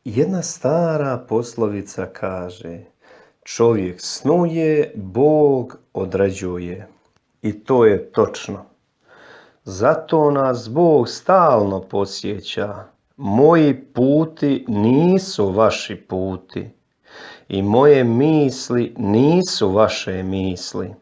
Jedna stara poslovica kaže: čovjek snuje, Bog određuje. I to je točno. Zato nas Bog stalno podsjeća: moji puti nisu vaši puti i moje misli nisu vaše misli.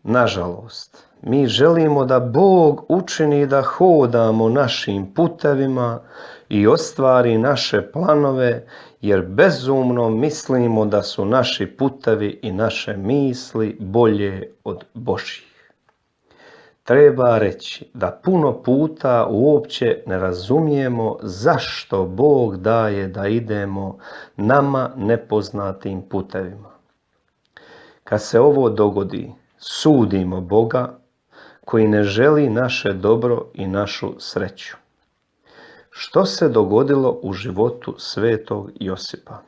Nažalost, mi želimo da Bog učini da hodamo našim putevima i ostvari naše planove, jer bezumno mislimo da su naši putevi i naše misli bolje od Božjih. Treba reći da puno puta uopće ne razumijemo zašto Bog daje da idemo nama nepoznatim putevima. Kad se ovo dogodi, sudimo Boga koji ne želi naše dobro i našu sreću. Što se dogodilo u životu svetog Josipa?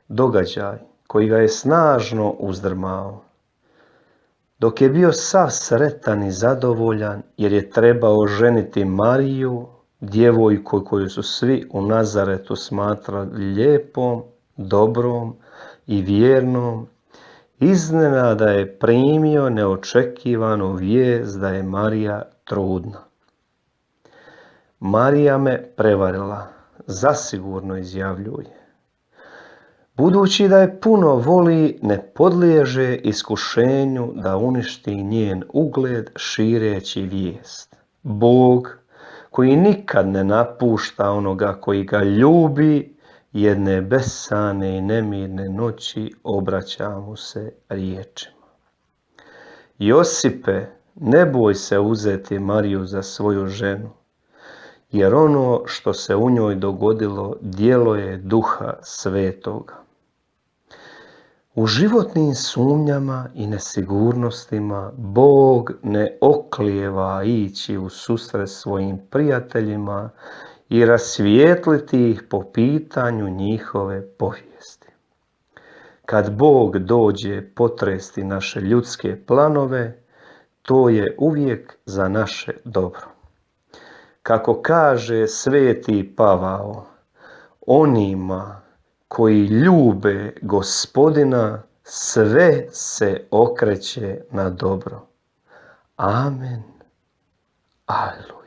Događaj koji ga je snažno uzdrmao. Dok je bio sav sretan i zadovoljan jer je trebao ženiti Mariju, djevojku koju su svi u Nazaretu smatrali lijepom, dobrom i vjernom, iznenada je primio neočekivanu vijest da je Marija trudna. Marija me prevarila, zasigurno izjavljuje. Budući da je puno voli, ne podliježe iskušenju da uništi njen ugled šireći vijest. Bog, koji nikad ne napušta onoga koji ga ljubi, jedne besane i nemirne noći obraća mu se riječima: Josipe, ne boj se uzeti Mariju za svoju ženu, jer ono što se u njoj dogodilo djelo je Duha Svetoga. U životnim sumnjama i nesigurnostima Bog ne oklijeva ići u susret svojim prijateljima i rasvijetliti ih po pitanju njihove povijesti. Kad Bog dođe potresti naše ljudske planove, to je uvijek za naše dobro. Kako kaže sveti Pavao, onima koji ljube Gospodina sve se okreće na dobro. Amen. Aleluja.